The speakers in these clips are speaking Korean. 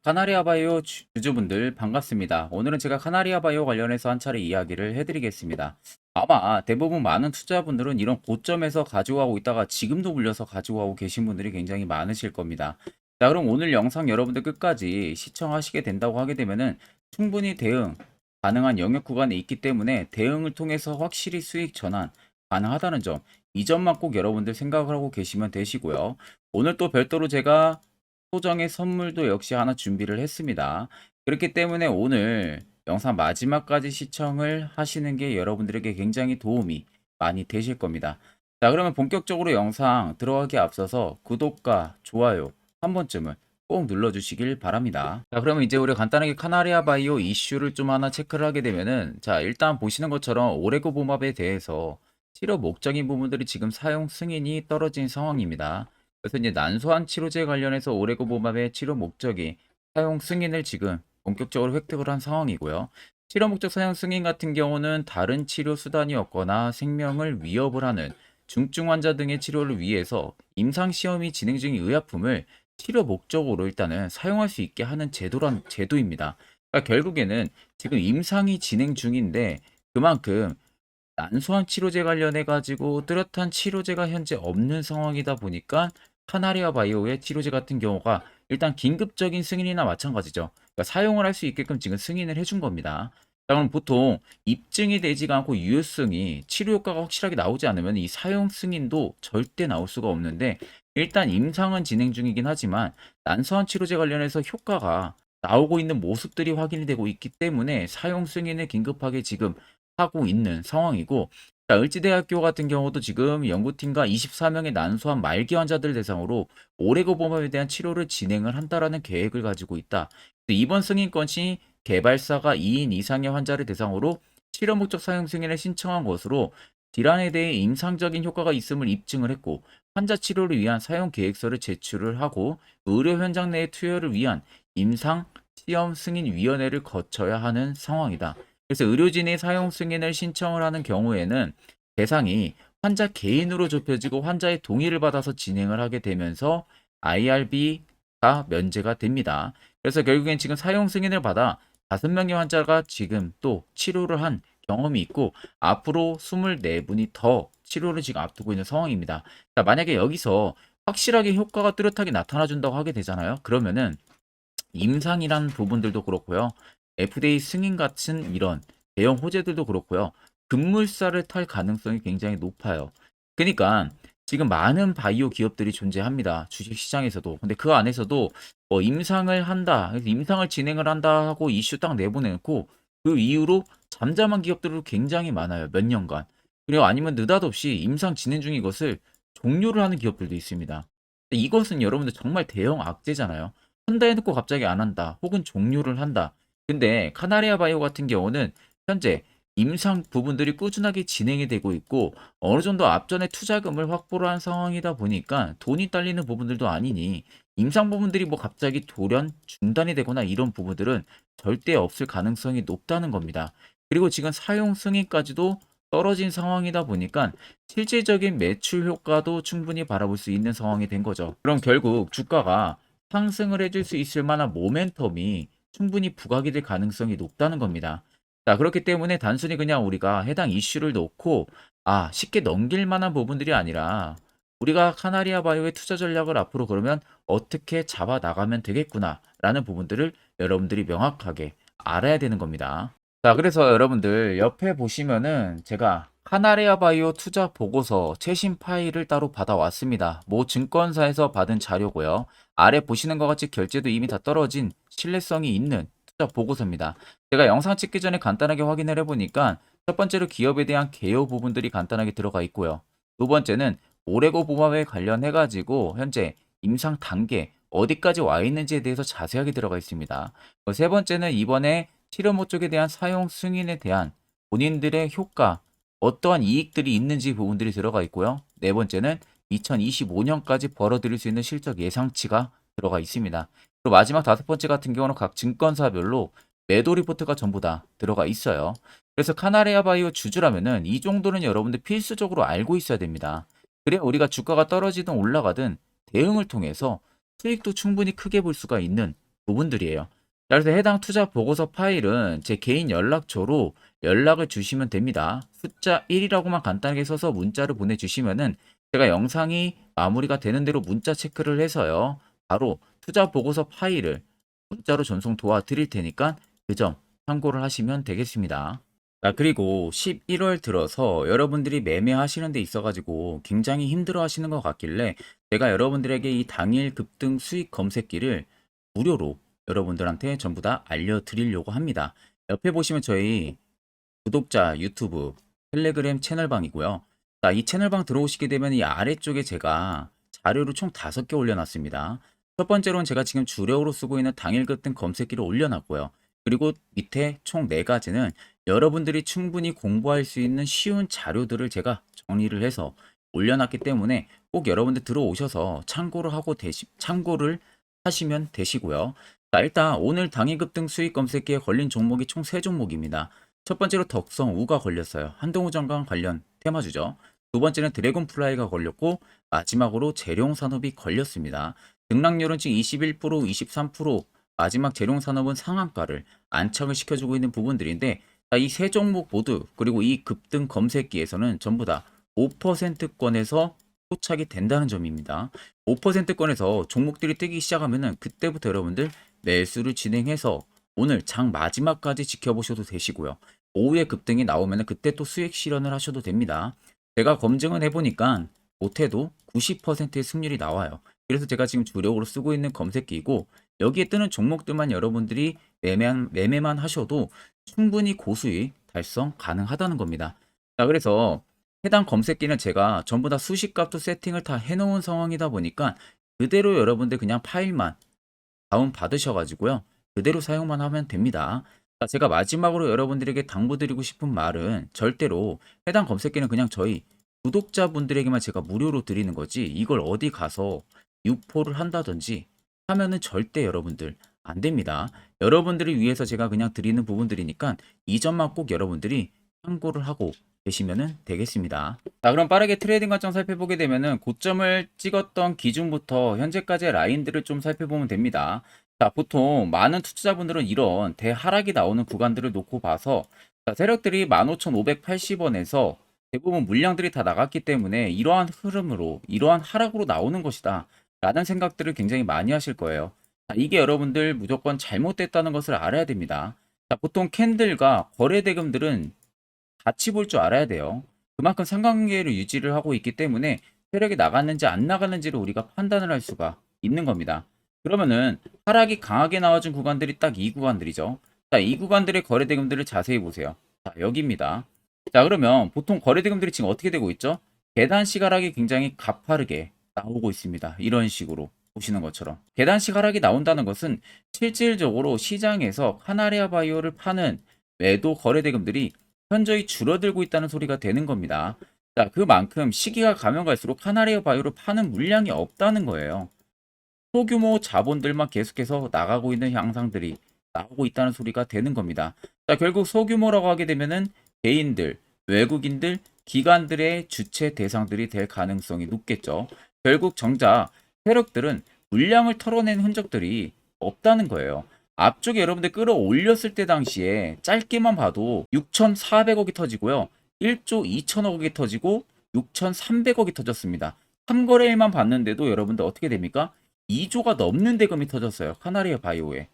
카나리아 바이오 주주분들 반갑습니다. 오늘은 제가 카나리아 바이오 관련해서 한 차례 이야기를 해드리겠습니다. 아마 대부분 많은 투자분들은 이런 고점에서 가지고 가고 있다가 지금도 물려서 가지고 가고 계신 분들이 굉장히 많으실 겁니다. 자, 그럼 오늘 영상 여러분들 끝까지 시청하시게 된다고 하게 되면은 충분히 대응 가능한 영역 구간에 있기 때문에 대응을 통해서 확실히 수익 전환 가능하다는 점, 이 점만 꼭 여러분들 생각을 하고 계시면 되시고요. 오늘 또 별도로 제가 소정의 선물도 역시 하나 준비를 했습니다. 그렇기 때문에 오늘 영상 마지막까지 시청을 하시는 게 여러분들에게 굉장히 도움이 많이 되실 겁니다. 자, 그러면 본격적으로 영상 들어가기 앞서서 구독과 좋아요 한 번쯤은 꼭 눌러주시길 바랍니다. 자, 그러면 이제 우리 간단하게 카나리아 바이오 이슈를 좀 하나 체크를 하게 되면은, 자, 일단 보시는 것처럼 오레고보맙에 대해서 치료 목적인 부분들이 지금 사용 승인이 떨어진 상황입니다. 그래서 이제 난소암 치료제 관련해서 오레고보맙의 치료 목적이 사용 승인을 지금 본격적으로 획득을 한 상황이고요. 치료 목적 사용 승인 같은 경우는 다른 치료 수단이었거나 생명을 위협을 하는 중증 환자 등의 치료를 위해서 임상 시험이 진행 중인 의약품을 치료 목적으로 일단은 사용할 수 있게 하는 제도입니다. 그러니까 결국에는 지금 임상이 진행 중인데 그만큼 난소암 치료제 관련해 가지고 뚜렷한 치료제가 현재 없는 상황이다 보니까 카나리아 바이오의 치료제 같은 경우가 일단 긴급적인 승인이나 마찬가지죠. 그러니까 사용을 할 수 있게끔 지금 승인을 해준 겁니다. 자, 그럼 보통 입증이 되지가 않고 유효성이 치료 효과가 확실하게 나오지 않으면 이 사용 승인도 절대 나올 수가 없는데, 일단 임상은 진행 중이긴 하지만 난소암 치료제 관련해서 효과가 나오고 있는 모습들이 확인이 되고 있기 때문에 사용 승인을 긴급하게 지금 하고 있는 상황이고, 자, 을지대학교 같은 경우도 지금 연구팀과 24명의 난소암 말기 환자들 대상으로 오레고보맙에 대한 치료를 진행을 한다라는 계획을 가지고 있다. 이번 승인건이 개발사가 2인 이상의 환자를 대상으로 치료 목적 사용 승인을 신청한 것으로 질환에 대해 임상적인 효과가 있음을 입증을 했고, 환자 치료를 위한 사용 계획서를 제출을 하고 의료 현장 내의 투여를 위한 임상 시험 승인 위원회를 거쳐야 하는 상황이다. 그래서 의료진이 사용 승인을 신청을 하는 경우에는 대상이 환자 개인으로 좁혀지고 환자의 동의를 받아서 진행을 하게 되면서 IRB가 면제가 됩니다. 그래서 결국엔 지금 사용 승인을 받아 5명의 환자가 지금 또 치료를 한 경험이 있고, 앞으로 24분이 더 치료를 지금 앞두고 있는 상황입니다. 자, 만약에 여기서 확실하게 효과가 뚜렷하게 나타나 준다고 하게 되잖아요. 그러면은 임상이란 부분들도 그렇고요. FDA 승인 같은 이런 대형 호재들도 그렇고요. 급물살을 탈 가능성이 굉장히 높아요. 그러니까 지금 많은 바이오 기업들이 존재합니다. 주식 시장에서도. 근데 그 안에서도 뭐 임상을 한다, 그래서 임상을 진행을 한다 하고 이슈 딱 내보내놓고 그 이후로 잠잠한 기업들도 굉장히 많아요. 몇 년간. 그리고 아니면 느닷없이 임상 진행 중인 것을 종료를 하는 기업들도 있습니다. 이것은 여러분들 정말 대형 악재잖아요. 한다 해놓고 갑자기 안 한다, 혹은 종료를 한다. 근데 카나리아 바이오 같은 경우는 현재 임상 부분들이 꾸준하게 진행이 되고 있고, 어느 정도 앞전에 투자금을 확보를 한 상황이다 보니까 돈이 딸리는 부분들도 아니니 임상 부분들이 뭐 갑자기 돌연 중단이 되거나 이런 부분들은 절대 없을 가능성이 높다는 겁니다. 그리고 지금 사용 승인까지도 떨어진 상황이다 보니까 실질적인 매출 효과도 충분히 바라볼 수 있는 상황이 된 거죠. 그럼 결국 주가가 상승을 해줄 수 있을 만한 모멘텀이 충분히 부각이 될 가능성이 높다는 겁니다. 자, 그렇기 때문에 단순히 그냥 우리가 해당 이슈를 놓고 쉽게 넘길 만한 부분들이 아니라 우리가 카나리아 바이오의 투자 전략을 앞으로 그러면 어떻게 잡아 나가면 되겠구나라는 부분들을 여러분들이 명확하게 알아야 되는 겁니다. 자, 그래서 여러분들 옆에 보시면은 제가 카나리아 바이오 투자 보고서 최신 파일을 따로 받아왔습니다. 모 증권사에서 받은 자료고요. 아래 보시는 것 같이 결제도 이미 다 떨어진 신뢰성이 있는 투자 보고서입니다. 제가 영상 찍기 전에 간단하게 확인을 해보니까 첫 번째로 기업에 대한 개요 부분들이 간단하게 들어가 있고요. 두 번째는 오레고 보험에 관련해가지고 현재 임상 단계 어디까지 와 있는지에 대해서 자세하게 들어가 있습니다. 세 번째는 이번에 치료 목적에 대한 사용 승인에 대한 본인들의 효과, 어떠한 이익들이 있는지 부분들이 들어가 있고요. 네 번째는 2025년까지 벌어들일 수 있는 실적 예상치가 들어가 있습니다. 그리고 마지막 다섯 번째 같은 경우는 각 증권사별로 매도 리포트가 전부 다 들어가 있어요. 그래서 카나리아 바이오 주주라면은 이 정도는 여러분들 필수적으로 알고 있어야 됩니다. 그래야 우리가 주가가 떨어지든 올라가든 대응을 통해서 수익도 충분히 크게 볼 수가 있는 부분들이에요. 자, 그래서 해당 투자 보고서 파일은 제 개인 연락처로 연락을 주시면 됩니다. 숫자 1이라고만 간단하게 써서 문자를 보내주시면은 제가 영상이 마무리가 되는 대로 문자 체크를 해서요. 바로 투자 보고서 파일을 문자로 전송 도와드릴 테니까 그 점 참고를 하시면 되겠습니다. 자, 그리고 11월 들어서 여러분들이 매매하시는 데 있어 가지고 굉장히 힘들어 하시는 것 같길래 제가 여러분들에게 이 당일 급등 수익 검색기를 무료로 여러분들한테 전부 다 알려드리려고 합니다. 옆에 보시면 저희 구독자 유튜브 텔레그램 채널방이고요. 자, 이 채널방 들어오시게 되면 이 아래쪽에 제가 자료를 총 5개 올려놨습니다. 첫 번째로는 제가 지금 주력으로 쓰고 있는 당일 급등 검색기를 올려놨고요. 그리고 밑에 총 4가지는 여러분들이 충분히 공부할 수 있는 쉬운 자료들을 제가 정리를 해서 올려놨기 때문에 꼭 여러분들 들어오셔서 참고를 하시면 되시고요. 자, 일단 오늘 당일 급등 수익 검색기에 걸린 종목이 총 3종목입니다. 첫 번째로 덕성우가 걸렸어요. 한동우전강 관련 테마주죠. 두 번째는 드래곤플라이가 걸렸고 마지막으로 재룡산업이 걸렸습니다. 등락률은 지금 21%, 23%, 마지막 재룡산업은 상한가를 안착을 시켜주고 있는 부분들인데 이 세 종목 모두 그리고 이 급등 검색기에서는 전부 다 5%권에서 포착이 된다는 점입니다. 5%권에서 종목들이 뜨기 시작하면은 그때부터 여러분들 매수를 진행해서 오늘 장 마지막까지 지켜보셔도 되시고요. 오후에 급등이 나오면 그때 또 수익 실현을 하셔도 됩니다. 제가 검증을 해보니까 못해도 90%의 승률이 나와요. 그래서 제가 지금 주력으로 쓰고 있는 검색기이고 여기에 뜨는 종목들만 여러분들이 매매만 하셔도 충분히 고수익 달성 가능하다는 겁니다. 자, 그래서 해당 검색기는 제가 전부 다 수식값도 세팅을 다 해놓은 상황이다 보니까 그대로 여러분들 그냥 파일만 다운 받으셔가지고요. 그대로 사용만 하면 됩니다. 자, 제가 마지막으로 여러분들에게 당부드리고 싶은 말은 절대로 해당 검색기는 그냥 저희 구독자분들에게만 제가 무료로 드리는 거지 이걸 어디 가서 유포를 한다든지 하면은 절대 여러분들 안 됩니다. 여러분들을 위해서 제가 그냥 드리는 부분들이니까 이 점만 꼭 여러분들이 참고를 하고 계시면 되겠습니다. 자, 그럼 빠르게 트레이딩 관점 살펴보게 되면은 고점을 찍었던 기준부터 현재까지의 라인들을 좀 살펴보면 됩니다. 자, 보통 많은 투자자분들은 이런 대하락이 나오는 구간들을 놓고 봐서 자, 세력들이 15,580원에서 대부분 물량들이 다 나갔기 때문에 이러한 흐름으로 이러한 하락으로 나오는 것이다 라는 생각들을 굉장히 많이 하실 거예요. 자, 이게 여러분들 무조건 잘못됐다는 것을 알아야 됩니다. 자, 보통 캔들과 거래 대금들은 같이 볼 줄 알아야 돼요. 그만큼 상관관계를 유지를 하고 있기 때문에 세력이 나갔는지 안 나갔는지를 우리가 판단을 할 수가 있는 겁니다. 그러면은 하락이 강하게 나와준 구간들이 딱 이 구간들이죠. 자, 이 구간들의 거래 대금들을 자세히 보세요. 자, 여기입니다. 자, 그러면 보통 거래 대금들이 지금 어떻게 되고 있죠? 계단식 하락이 굉장히 가파르게 나오고 있습니다. 이런 식으로 보시는 것처럼. 계단식 하락이 나온다는 것은 실질적으로 시장에서 카나리아 바이오를 파는 매도 거래 대금들이 현저히 줄어들고 있다는 소리가 되는 겁니다. 자, 그만큼 시기가 가면 갈수록 카나리아 바이오를 파는 물량이 없다는 거예요. 소규모 자본들만 계속해서 나가고 있는 향상들이 나오고 있다는 소리가 되는 겁니다. 자, 결국 소규모라고 하게 되면은 개인들, 외국인들, 기관들의 주체 대상들이 될 가능성이 높겠죠. 결국 정작 세력들은 물량을 털어낸 흔적들이 없다는 거예요. 앞쪽에 여러분들 끌어올렸을 때 당시에 짧게만 봐도 6,400억이 터지고요. 1조 2천억이 터지고 6,300억이 터졌습니다. 3거래일만 봤는데도 여러분들 어떻게 됩니까? 2조가 넘는 대금이 터졌어요. 카나리아 바이오에.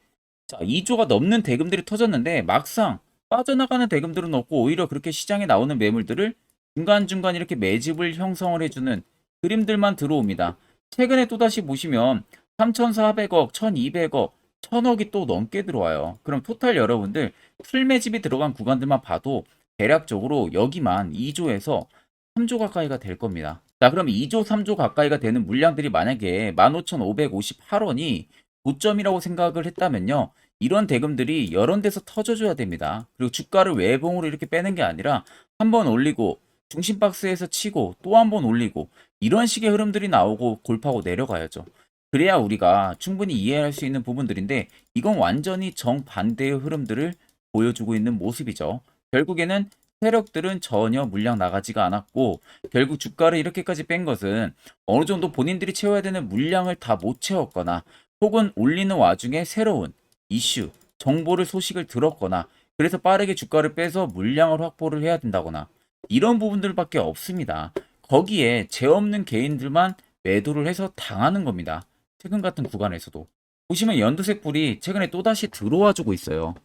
자, 2조가 넘는 대금들이 터졌는데 막상 빠져나가는 대금들은 없고 오히려 그렇게 시장에 나오는 매물들을 중간중간 이렇게 매집을 형성을 해주는 그림들만 들어옵니다. 최근에 또다시 보시면 3,400억, 1,200억, 1,000억이 또 넘게 들어와요. 그럼 토탈 여러분들 풀 매집이 들어간 구간들만 봐도 대략적으로 여기만 2조에서 3조 가까이가 될 겁니다. 자, 그럼 2조, 3조 가까이가 되는 물량들이 만약에 15,558원이 고점이라고 생각을 했다면요. 이런 대금들이 여러 데서 터져줘야 됩니다. 그리고 주가를 외봉으로 이렇게 빼는 게 아니라 한번 올리고 중심박스에서 치고 또 한 번 올리고 이런 식의 흐름들이 나오고 골파고 내려가야죠. 그래야 우리가 충분히 이해할 수 있는 부분들인데 이건 완전히 정반대의 흐름들을 보여주고 있는 모습이죠. 결국에는 세력들은 전혀 물량 나가지가 않았고 결국 주가를 이렇게까지 뺀 것은 어느 정도 본인들이 채워야 되는 물량을 다 못 채웠거나 혹은 올리는 와중에 새로운 이슈, 정보를 소식을 들었거나 그래서 빠르게 주가를 빼서 물량을 확보를 해야 된다거나 이런 부분들밖에 없습니다. 거기에 죄 없는 개인들만 매도를 해서 당하는 겁니다. 최근 같은 구간에서도. 보시면 연두색 불이 최근에 또다시 들어와 주고 있어요.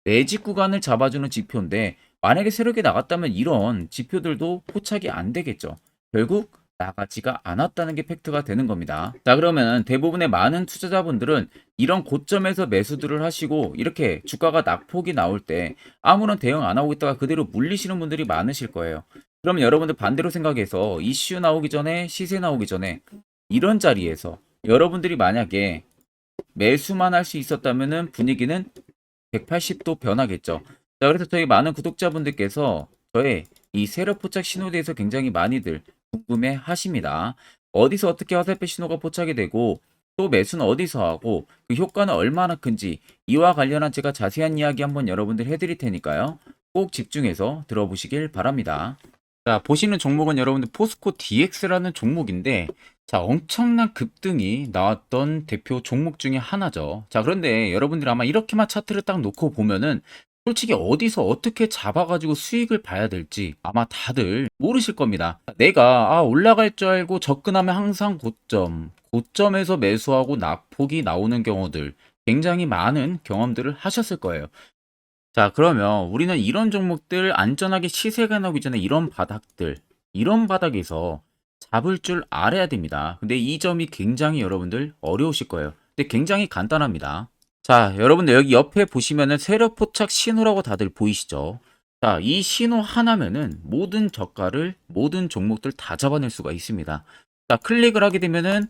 매직 구간을 잡아주는 지표인데 만약에 세력이 나갔다면 이런 지표들도 포착이 안 되겠죠. 결국 나가지가 않았다는 게 팩트가 되는 겁니다. 자, 그러면 대부분의 많은 투자자분들은 이런 고점에서 매수들을 하시고 이렇게 주가가 낙폭이 나올 때 아무런 대응 안 하고 있다가 그대로 물리시는 분들이 많으실 거예요. 그러면 여러분들 반대로 생각해서 이슈 나오기 전에 시세 나오기 전에 이런 자리에서 여러분들이 만약에 매수만 할 수 있었다면은 분위기는 180도 변하겠죠. 자, 그래서 저희 많은 구독자분들께서 저의 이 세력 포착 신호에 대해서 굉장히 많이들 궁금해 하십니다. 어디서 어떻게 화살표 신호가 포착이 되고 또 매수는 어디서 하고 그 효과는 얼마나 큰지 이와 관련한 제가 자세한 이야기 한번 여러분들 해드릴 테니까요. 꼭 집중해서 들어보시길 바랍니다. 자, 보시는 종목은 여러분들 포스코 DX라는 종목인데 자, 엄청난 급등이 나왔던 대표 종목 중에 하나죠. 자, 그런데 여러분들이 아마 이렇게만 차트를 딱 놓고 보면은 솔직히 어디서 어떻게 잡아가지고 수익을 봐야 될지 아마 다들 모르실 겁니다. 내가 올라갈 줄 알고 접근하면 항상 고점에서 매수하고 낙폭이 나오는 경우들 굉장히 많은 경험들을 하셨을 거예요. 자, 그러면 우리는 이런 종목들 안전하게 시세가 나오기 전에 이런 바닥에서 잡을 줄 알아야 됩니다. 근데 이 점이 굉장히 여러분들 어려우실 거예요. 근데 굉장히 간단합니다. 자, 여러분들 여기 옆에 보시면은 세력 포착 신호라고 다들 보이시죠? 자, 이 신호 하나면은 모든 저가를, 모든 종목들 다 잡아낼 수가 있습니다. 자, 클릭을 하게 되면은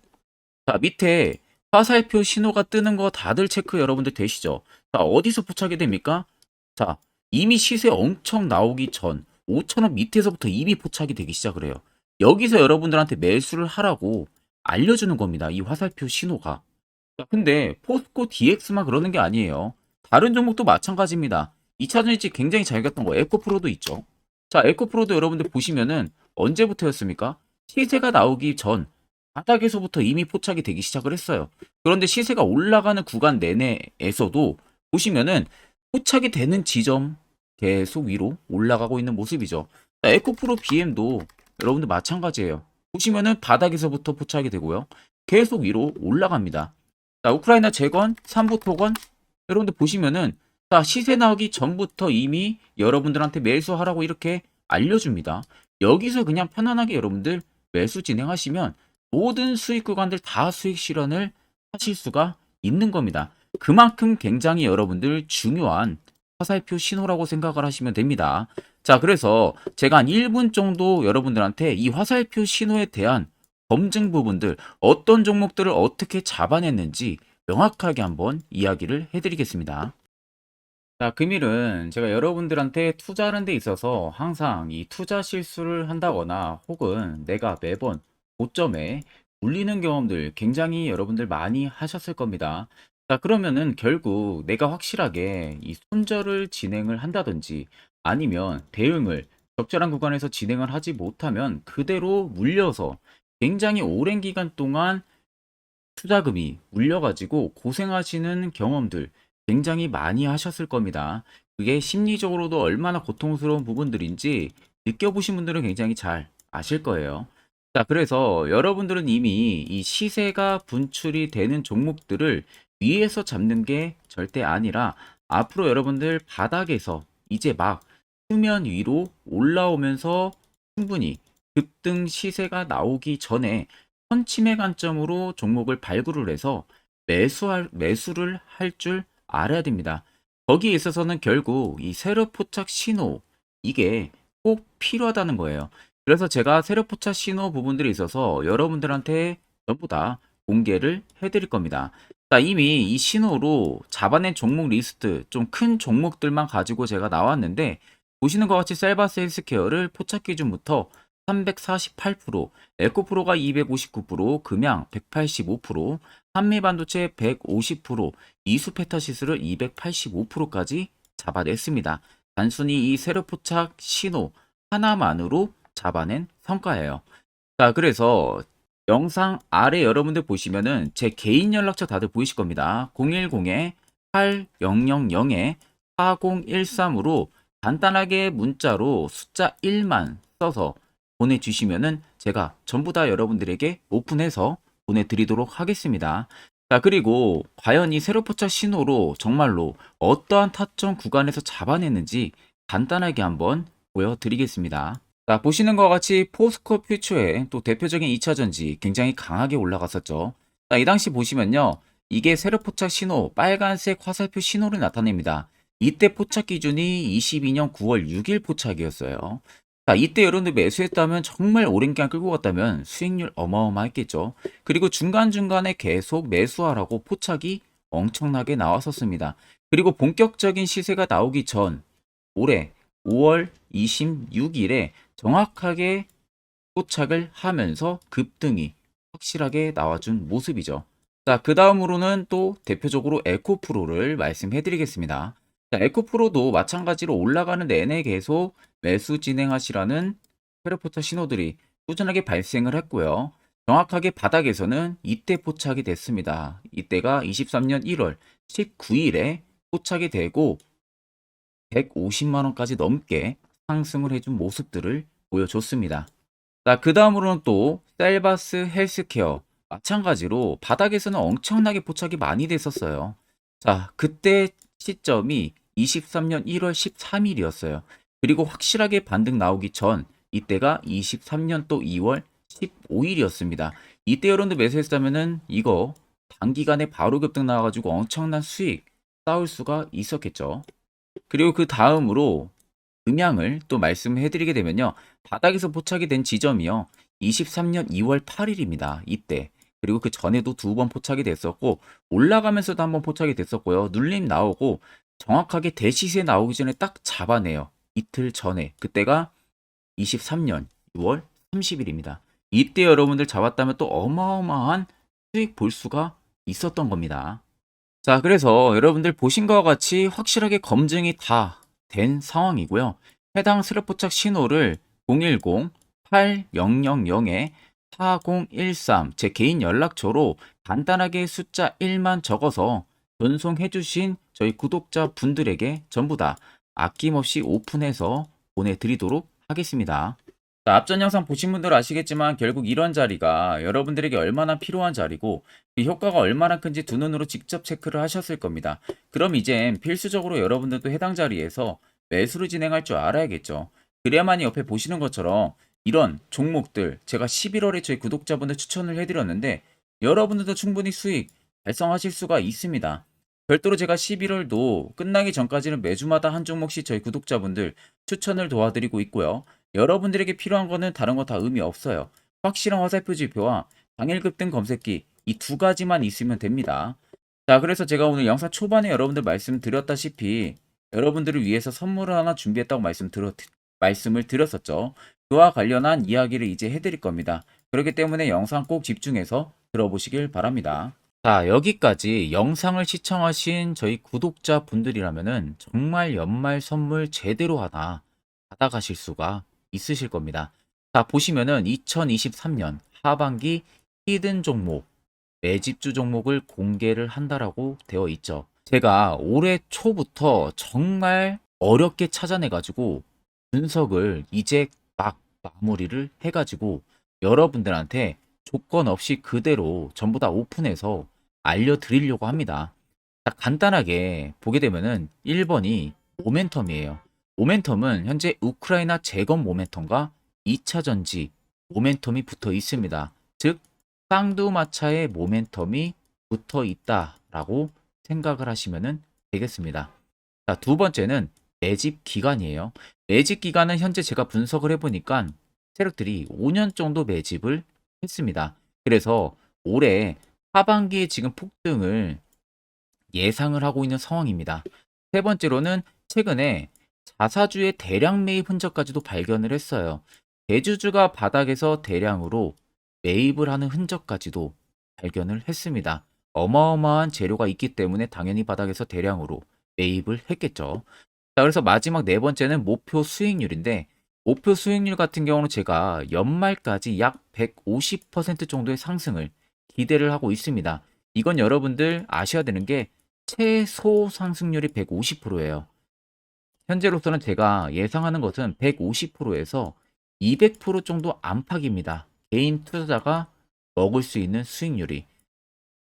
자, 밑에 화살표 신호가 뜨는 거 다들 체크 여러분들 되시죠? 자, 어디서 포착이 됩니까? 자, 이미 시세 엄청 나오기 전 5,000원 밑에서부터 이미 포착이 되기 시작을 해요. 여기서 여러분들한테 매수를 하라고 알려주는 겁니다. 이 화살표 신호가. 자, 근데 포스코 DX만 그러는 게 아니에요. 다른 종목도 마찬가지입니다. 2차전지 굉장히 잘 갔던 거 에코프로도 있죠. 자, 에코프로도 여러분들 보시면은 언제부터였습니까? 시세가 나오기 전 바닥에서부터 이미 포착이 되기 시작을 했어요. 그런데 시세가 올라가는 구간 내내에서도 보시면은 포착이 되는 지점 계속 위로 올라가고 있는 모습이죠. 자, 에코프로 BM도 여러분들 마찬가지예요. 보시면은 바닥에서부터 포착이 되고요. 계속 위로 올라갑니다. 자, 우크라이나 재건, 삼부 토건 여러분들 보시면은 자, 시세 나오기 전부터 이미 여러분들한테 매수하라고 이렇게 알려줍니다. 여기서 그냥 편안하게 여러분들 매수 진행하시면 모든 수익 구간들 다 수익 실현을 하실 수가 있는 겁니다. 그만큼 굉장히 여러분들 중요한 화살표 신호라고 생각을 하시면 됩니다. 자, 그래서 제가 한 1분 정도 여러분들한테 이 화살표 신호에 대한 검증 부분들, 어떤 종목들을 어떻게 잡아냈는지 명확하게 한번 이야기를 해드리겠습니다. 자, 금일은 제가 여러분들한테 투자하는 데 있어서 항상 이 투자 실수를 한다거나 혹은 내가 매번 고점에 물리는 경험들 굉장히 여러분들 많이 하셨을 겁니다. 자, 그러면은 결국 내가 확실하게 이 손절을 진행을 한다든지 아니면 대응을 적절한 구간에서 진행을 하지 못하면 그대로 물려서 굉장히 오랜 기간 동안 투자금이 물려가지고 고생하시는 경험들 굉장히 많이 하셨을 겁니다. 그게 심리적으로도 얼마나 고통스러운 부분들인지 느껴보신 분들은 굉장히 잘 아실 거예요. 자, 그래서 여러분들은 이미 이 시세가 분출이 되는 종목들을 위에서 잡는 게 절대 아니라 앞으로 여러분들 바닥에서 이제 막 수면 위로 올라오면서 충분히 급등 시세가 나오기 전에 선침해 관점으로 종목을 발굴을 해서 매수를 할 줄 알아야 됩니다. 거기에 있어서는 결국 이 세력 포착 신호 이게 꼭 필요하다는 거예요. 그래서 제가 세력 포착 신호 부분들이 있어서 여러분들한테 전부 다 공개를 해드릴 겁니다. 자, 이미 이 신호로 잡아낸 종목 리스트 좀 큰 종목들만 가지고 제가 나왔는데 보시는 것 같이 셀바스 헬스케어를 포착 기준부터 348%, 에코프로가 259%, 금양 185%, 한미반도체 150%, 이수페타시스를 285%까지 잡아냈습니다. 단순히 이 세력포착 신호 하나만으로 잡아낸 성과예요. 자, 그래서 영상 아래 여러분들 보시면은 제 개인 연락처 다들 보이실 겁니다. 010-8000-4013으로 간단하게 문자로 숫자 1만 써서 보내주시면은 제가 전부 다 여러분들에게 오픈해서 보내드리도록 하겠습니다. 자, 그리고 과연 이 세로 포착 신호로 정말로 어떠한 타점 구간에서 잡아냈는지 간단하게 한번 보여드리겠습니다. 자, 보시는 것 같이 포스코 퓨처의 또 대표적인 2차 전지 굉장히 강하게 올라갔었죠. 자, 이 당시 보시면요. 이게 세로 포착 신호, 빨간색 화살표 신호를 나타냅니다. 이때 포착 기준이 22년 9월 6일 포착이었어요. 자, 이때 여러분들 매수했다면 정말 오랜 기간 끌고 갔다면 수익률 어마어마했겠죠. 그리고 중간중간에 계속 매수하라고 포착이 엄청나게 나왔었습니다. 그리고 본격적인 시세가 나오기 전 올해 5월 26일에 정확하게 포착을 하면서 급등이 확실하게 나와준 모습이죠. 자, 그 다음으로는 또 대표적으로 에코프로를 말씀해 드리겠습니다. 자, 에코프로도 마찬가지로 올라가는 내내 계속 매수 진행하시라는 페르포터 신호들이 꾸준하게 발생을 했고요. 정확하게 바닥에서는 이때 포착이 됐습니다. 이때가 23년 1월 19일에 포착이 되고 150만 원까지 넘게 상승을 해준 모습들을 보여줬습니다. 자, 그 다음으로는 또 셀바스 헬스케어 마찬가지로 바닥에서는 엄청나게 포착이 많이 됐었어요. 자, 그때 시점이 23년 1월 13일이었어요. 그리고 확실하게 반등 나오기 전 이때가 23년 또 2월 15일이었습니다. 이때 여러분들 매수했다면은 이거 단기간에 바로 급등 나와가지고 엄청난 수익 쌓을 수가 있었겠죠. 그리고 그 다음으로 음향을 또 말씀해 드리게 되면요. 바닥에서 포착이 된 지점이요. 23년 2월 8일입니다. 이때. 그리고 그 전에도 두 번 포착이 됐었고 올라가면서도 한번 포착이 됐었고요. 눌림 나오고 정확하게 대시세 나오기 전에 딱 잡아내요. 이틀 전에. 그때가 23년 6월 30일입니다. 이때 여러분들 잡았다면 또 어마어마한 수익 볼 수가 있었던 겁니다. 자, 그래서 여러분들 보신 것과 같이 확실하게 검증이 다 된 상황이고요. 해당 스냅포착 신호를 010-8000-4013 제 개인 연락처로 간단하게 숫자 1만 적어서 전송해 주신 저희 구독자 분들에게 전부 다 아낌없이 오픈해서 보내드리도록 하겠습니다. 자, 앞전 영상 보신 분들 아시겠지만 결국 이런 자리가 여러분들에게 얼마나 필요한 자리고 그 효과가 얼마나 큰지 두 눈으로 직접 체크를 하셨을 겁니다. 그럼 이젠 필수적으로 여러분들도 해당 자리에서 매수를 진행할 줄 알아야겠죠. 그래야만이 옆에 보시는 것처럼 이런 종목들 제가 11월에 저희 구독자분들 추천을 해드렸는데 여러분들도 충분히 수익 달성하실 수가 있습니다. 별도로 제가 11월도 끝나기 전까지는 매주마다 한 종목씩 저희 구독자분들 추천을 도와드리고 있고요. 여러분들에게 필요한 거는 다른 거 다 의미 없어요. 확실한 화살표 지표와 당일 급등 검색기 이 두 가지만 있으면 됩니다. 자, 그래서 제가 오늘 영상 초반에 여러분들 말씀드렸다시피 여러분들을 위해서 선물을 하나 준비했다고 말씀을 드렸었죠. 그와 관련한 이야기를 이제 해드릴 겁니다. 그렇기 때문에 영상 꼭 집중해서 들어보시길 바랍니다. 자, 여기까지 영상을 시청하신 저희 구독자 분들이라면은 정말 연말 선물 제대로 하나 받아가실 수가 있으실 겁니다. 자, 보시면은 2023년 하반기 히든 종목, 매집주 종목을 공개를 한다라고 되어 있죠. 제가 올해 초부터 정말 어렵게 찾아내가지고 분석을 이제 막 마무리를 해가지고 여러분들한테 조건 없이 그대로 전부 다 오픈해서 알려드리려고 합니다. 자, 간단하게 보게 되면은 1번이 모멘텀이에요. 모멘텀은 현재 우크라이나 재건 모멘텀과 2차 전지 모멘텀이 붙어 있습니다. 즉 쌍두마차의 모멘텀이 붙어 있다라고 생각을 하시면 되겠습니다. 자, 두 번째는 매집 기간이에요. 매집 기간은 현재 제가 분석을 해보니까 세력들이 5년 정도 매집을 했습니다. 그래서 올해 하반기에 지금 폭등을 예상을 하고 있는 상황입니다. 세 번째로는 최근에 자사주의 대량 매입 흔적까지도 발견을 했어요. 대주주가 바닥에서 대량으로 매입을 하는 흔적까지도 발견을 했습니다. 어마어마한 재료가 있기 때문에 당연히 바닥에서 대량으로 매입을 했겠죠. 자, 그래서 마지막 네 번째는 목표 수익률인데 목표 수익률 같은 경우는 제가 연말까지 약 150% 정도의 상승을 기대를 하고 있습니다. 이건 여러분들 아셔야 되는 게 최소 상승률이 150%예요. 현재로서는 제가 예상하는 것은 150%에서 200% 정도 안팎입니다. 개인 투자자가 먹을 수 있는 수익률이.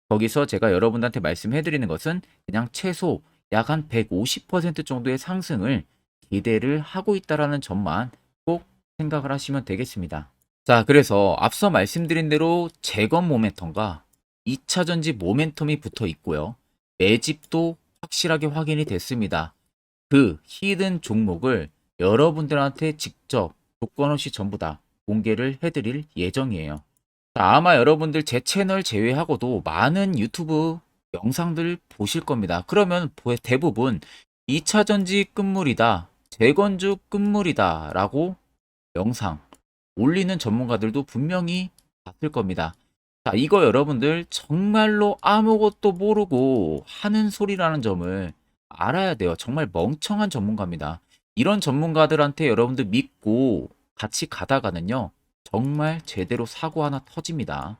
거기서 제가 여러분들한테 말씀해 드리는 것은 그냥 최소 약 한 150% 정도의 상승을 기대를 하고 있다라는 점만 꼭 생각을 하시면 되겠습니다. 자, 그래서 앞서 말씀드린 대로 재건 모멘텀과 2차 전지 모멘텀이 붙어 있고요. 매집도 확실하게 확인이 됐습니다. 그 히든 종목을 여러분들한테 직접 조건 없이 전부 다 공개를 해드릴 예정이에요. 자, 아마 여러분들 제 채널 제외하고도 많은 유튜브 영상들 보실 겁니다. 그러면 대부분 2차 전지 끝물이다, 재건주 끝물이다 라고 영상 올리는 전문가들도 분명히 봤을 겁니다. 자, 이거 여러분들 정말로 아무것도 모르고 하는 소리라는 점을 알아야 돼요. 정말 멍청한 전문가입니다. 이런 전문가들한테 여러분들 믿고 같이 가다가는요, 정말 제대로 사고 하나 터집니다.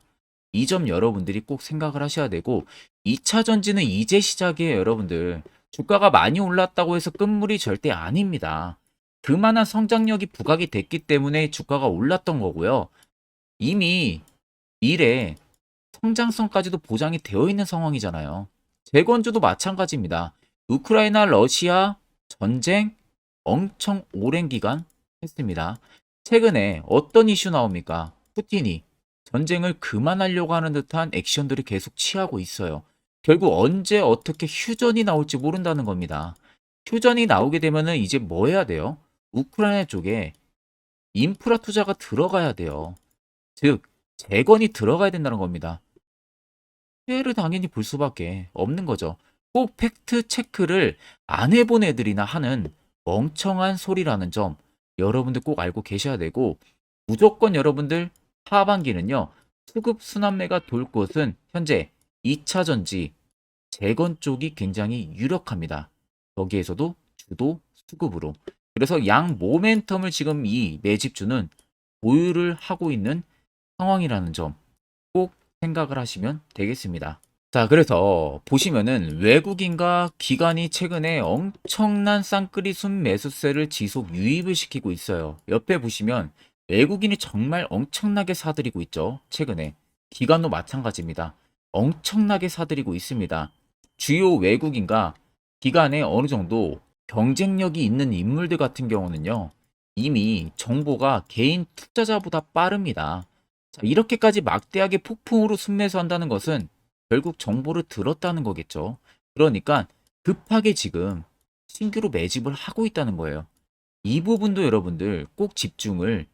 이 점 여러분들이 꼭 생각을 하셔야 되고, 2차 전지는 이제 시작이에요, 여러분들. 주가가 많이 올랐다고 해서 끝물이 절대 아닙니다. 그만한 성장력이 부각이 됐기 때문에 주가가 올랐던 거고요. 이미 미래 성장성까지도 보장이 되어 있는 상황이잖아요. 재건주도 마찬가지입니다. 우크라이나 러시아 전쟁 엄청 오랜 기간 했습니다. 최근에 어떤 이슈 나옵니까? 푸틴이 전쟁을 그만하려고 하는 듯한 액션들이 계속 취하고 있어요. 결국 언제 어떻게 휴전이 나올지 모른다는 겁니다. 휴전이 나오게 되면은 이제 뭐 해야 돼요? 우크라이나 쪽에 인프라 투자가 들어가야 돼요. 즉, 재건이 들어가야 된다는 겁니다. 피해를 당연히 볼 수밖에 없는 거죠. 꼭 팩트 체크를 안 해본 애들이나 하는 멍청한 소리라는 점 여러분들 꼭 알고 계셔야 되고, 무조건 여러분들 하반기는요, 수급 순환매가 돌 곳은 현재 2차 전지 재건 쪽이 굉장히 유력합니다. 거기에서도 주도 수급으로. 그래서 양 모멘텀을 지금 이 매집주는 보유를 하고 있는 상황이라는 점 꼭 생각을 하시면 되겠습니다. 자, 그래서 보시면은 외국인과 기관이 최근에 엄청난 쌍끌이 순매수세를 지속 유입을 시키고 있어요. 옆에 보시면 외국인이 정말 엄청나게 사들이고 있죠. 최근에. 기관도 마찬가지입니다. 엄청나게 사들이고 있습니다. 주요 외국인과 기관에 어느 정도 경쟁력이 있는 인물들 같은 경우는요, 이미 정보가 개인 투자자보다 빠릅니다. 자, 이렇게까지 막대하게 폭풍으로 순매수한다는 것은 결국 정보를 들었다는 거겠죠. 그러니까 급하게 지금 신규로 매집을 하고 있다는 거예요. 이 부분도 여러분들 꼭 집중을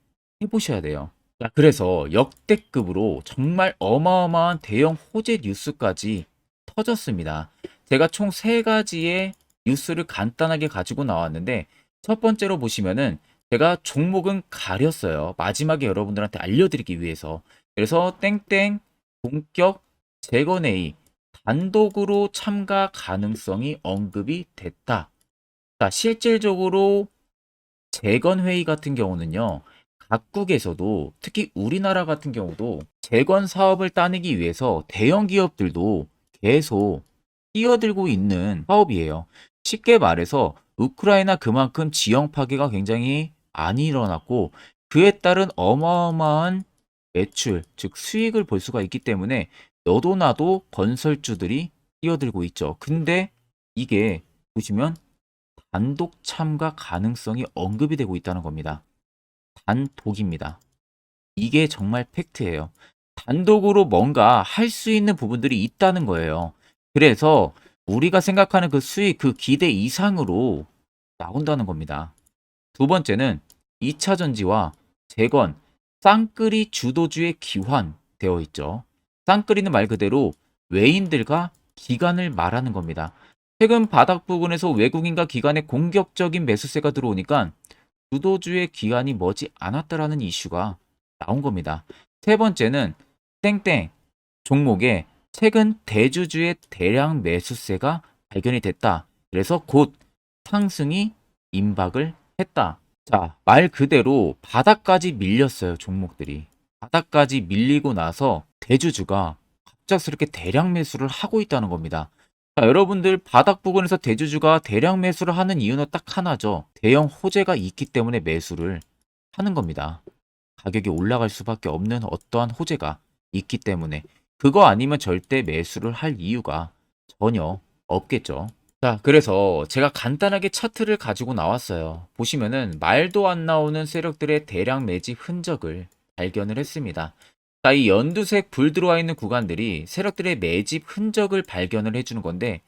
해보셔야 돼요. 자, 그래서 역대급으로 정말 어마어마한 대형 호재 뉴스까지 터졌습니다. 제가 총 세 가지의 뉴스를 간단하게 가지고 나왔는데, 첫 번째로 보시면은 제가 종목은 가렸어요. 마지막에 여러분들한테 알려드리기 위해서. 그래서 땡땡 본격 재건 회의 단독으로 참가 가능성이 언급이 됐다. 자, 실질적으로 재건 회의 같은 경우는요, 각국에서도 특히 우리나라 같은 경우도 재건 사업을 따내기 위해서 대형 기업들도 계속 뛰어들고 있는 사업이에요. 쉽게 말해서 우크라이나 그만큼 지형 파괴가 굉장히 많이 일어났고, 그에 따른 어마어마한 매출, 즉 수익을 볼 수가 있기 때문에 너도 나도 건설주들이 뛰어들고 있죠. 근데 이게 보시면 단독 참가 가능성이 언급이 되고 있다는 겁니다. 단독입니다. 이게 정말 팩트예요. 단독으로 뭔가 할 수 있는 부분들이 있다는 거예요. 그래서 우리가 생각하는 그 수익, 그 기대 이상으로 나온다는 겁니다. 두 번째는 2차 전지와 재건, 쌍끌이 주도주의 기환되어 있죠. 쌍끌이는 말 그대로 외인들과 기관을 말하는 겁니다. 최근 바닥 부근에서 외국인과 기관의 공격적인 매수세가 들어오니까 주도주의 기관이 머지 않았다라는 이슈가 나온 겁니다. 세 번째는 땡땡 종목에 최근 대주주의 대량 매수세가 발견이 됐다. 그래서 곧 상승이 임박을 했다. 자, 말 그대로 바닥까지 밀렸어요, 종목들이. 바닥까지 밀리고 나서 대주주가 갑작스럽게 대량 매수를 하고 있다는 겁니다. 자, 여러분들 바닥 부근에서 대주주가 대량 매수를 하는 이유는 딱 하나죠. 대형 호재가 있기 때문에 매수를 하는 겁니다. 가격이 올라갈 수밖에 없는 어떠한 호재가 있기 때문에 그거 아니면 절대 매수를 할 이유가 전혀 없겠죠. 자, 그래서 제가 간단하게 차트를 가지고 나왔어요. 보시면은 말도 안 나오는 세력들의 대량 매집 흔적을 발견을 했습니다. 자, 이 연두색 불 들어와 있는 구간들이 세력들의 매집 흔적을 발견을 해주는 건데,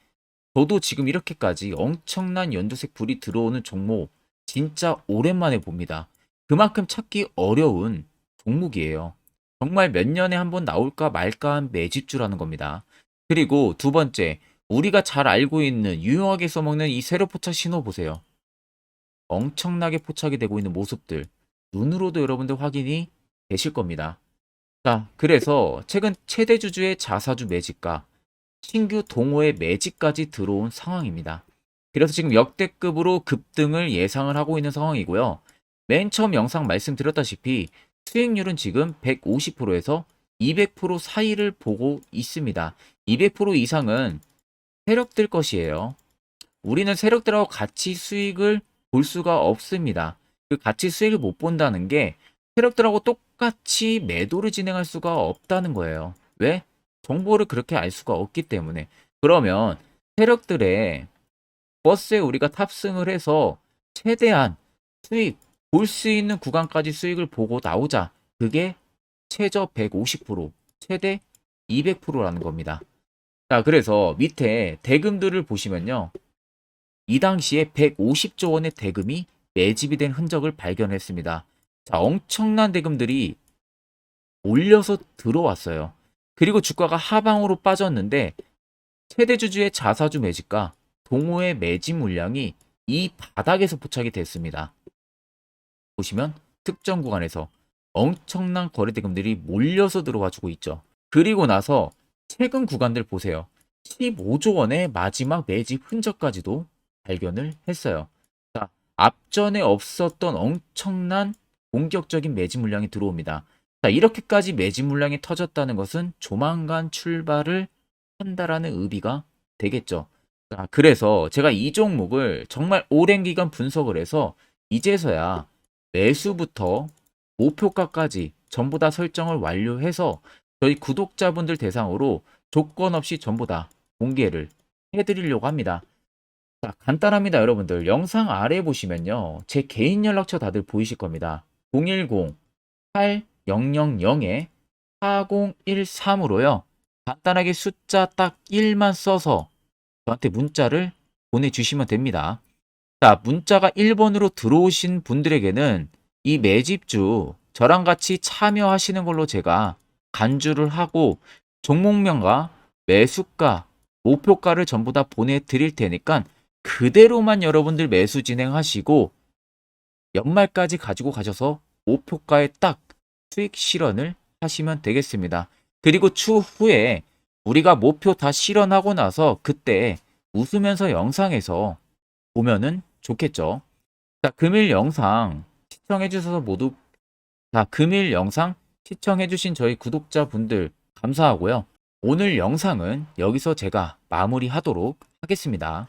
저도 지금 이렇게까지 엄청난 연두색 불이 들어오는 종목 진짜 오랜만에 봅니다. 그만큼 찾기 어려운 종목이에요. 정말 몇 년에 한 번 나올까 말까 한 매집주라는 겁니다. 그리고 두 번째, 우리가 잘 알고 있는 유용하게 써먹는 이 세로 포착 신호 보세요. 엄청나게 포착이 되고 있는 모습들 눈으로도 여러분들 확인이 되실 겁니다. 자, 그래서 최근 최대 주주의 자사주 매집과 신규 동호회 매집까지 들어온 상황입니다. 그래서 지금 역대급으로 급등을 예상을 하고 있는 상황이고요. 맨 처음 영상 말씀드렸다시피 수익률은 지금 150%에서 200% 사이를 보고 있습니다. 200% 이상은 세력들 것이에요. 우리는 세력들하고 같이 수익을 볼 수가 없습니다. 그 같이 수익을 못 본다는 게 세력들하고 똑같이 매도를 진행할 수가 없다는 거예요. 왜? 정보를 그렇게 알 수가 없기 때문에. 그러면 세력들의 버스에 우리가 탑승을 해서 최대한 수익 볼 수 있는 구간까지 수익을 보고 나오자. 그게 최저 150%, 최대 200%라는 겁니다. 자, 그래서 밑에 대금들을 보시면요. 이 당시에 150조 원의 대금이 매집이 된 흔적을 발견했습니다. 자, 엄청난 대금들이 올려서 들어왔어요. 그리고 주가가 하방으로 빠졌는데 최대 주주의 자사주 매집과 동호회 매집 물량이 이 바닥에서 포착이 됐습니다. 보시면 특정 구간에서 엄청난 거래 대금들이 몰려서 들어와 주고 있죠. 그리고 나서 최근 구간들 보세요. 15조 원의 마지막 매집 흔적까지도 발견을 했어요. 자, 앞전에 없었던 엄청난 공격적인 매집 물량이 들어옵니다. 자, 이렇게까지 매집 물량이 터졌다는 것은 조만간 출발을 한다라는 의미가 되겠죠. 자, 그래서 제가 이 종목을 정말 오랜 기간 분석을 해서 이제서야 매수부터 목표가까지 전부 다 설정을 완료해서 저희 구독자분들 대상으로 조건 없이 전부 다 공개를 해드리려고 합니다. 자, 간단합니다, 여러분들. 영상 아래 보시면요. 제 개인 연락처 다들 보이실 겁니다. 010-8000-4013으로요. 간단하게 숫자 딱 1만 써서 저한테 문자를 보내주시면 됩니다. 자, 문자가 1번으로 들어오신 분들에게는 이 매집주 저랑 같이 참여하시는 걸로 제가 간주를 하고 종목명과 매수가, 목표가를 전부 다 보내드릴 테니까 그대로만 여러분들 매수 진행하시고 연말까지 가지고 가셔서 목표가에 딱 수익 실현을 하시면 되겠습니다. 그리고 추후에 우리가 목표 다 실현하고 나서 그때 웃으면서 영상에서 보면은 좋겠죠. 자, 금일 영상 시청해 주셔서 모두 금일 영상 시청해 주신 저희 구독자분들 감사하고요. 오늘 영상은 여기서 제가 마무리하도록 하겠습니다.